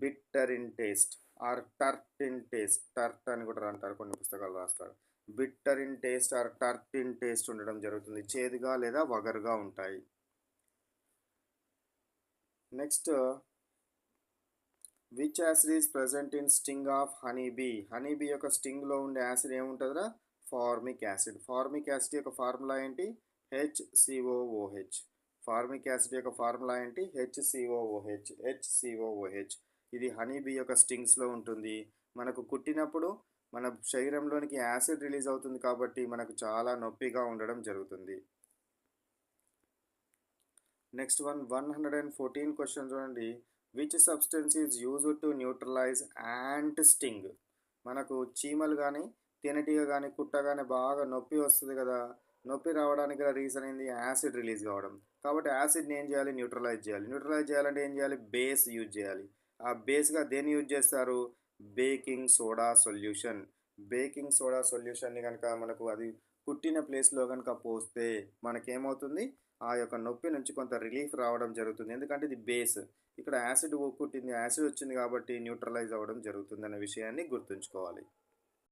Bitter in taste or tart in taste, tart అని కూడా అంటారు, కొన్ని పుస్తకాలు రాస్తారు. Bitter in taste or tart in taste ఉండడం జరుగుతుంది, చేదుగా లేదా వగరుగా ఉంటాయి. Next, which acid is present in sting of honey bee? Honey bee యొక్క స్టింగ్లో ఉండే యాసిడ్ ఏముంటుందిరా? Formic acid. ఫార్మిక్ యాసిడ్ యొక్క ఫార్ములా ఏంటి? HCOOH. ఫార్మిక్ యాసిడ్ యొక్క ఫార్ములా ఏంటి? HCOOH. HCOOH. ఇది హనీ బీ యొక్క స్టింగ్స్లో ఉంటుంది. మనకు కుట్టినప్పుడు మన శరీరంలోనికి యాసిడ్ రిలీజ్ అవుతుంది కాబట్టి మనకు చాలా నొప్పిగా ఉండడం జరుగుతుంది. నెక్స్ట్ 114 క్వశ్చన్ చూడండి. Which substance is used to neutralize ant sting? మనకు చీమలు కానీ తేనెటీగ కానీ కుట్టగానే బాగా నొప్పి వస్తుంది కదా, నొప్పి రావడానికి గల రీజన్ ఏంది? యాసిడ్ రిలీజ్ కావడం. కాబట్టి యాసిడ్ని ఏం చేయాలి? న్యూట్రలైజ్ చేయాలి. న్యూట్రలైజ్ చేయాలంటే ఏం చేయాలి? బేస్ యూజ్ చేయాలి. ఆ బేస్గా దేన్ని యూజ్ చేస్తారు? Baking soda solution. Baking soda సొల్యూషన్ని కనుక మనకు అది కుట్టిన ప్లేస్లో కనుక పోస్తే మనకేమవుతుంది? ఆ యొక్క నొప్పి నుంచి కొంత రిలీఫ్ రావడం జరుగుతుంది. ఎందుకంటే ఇది బేస్. ఇక్కడ యాసిడ్ కుట్టింది, యాసిడ్ వచ్చింది కాబట్టి న్యూట్రలైజ్ అవ్వడం జరుగుతుంది అనే విషయాన్ని గుర్తుంచుకోవాలి.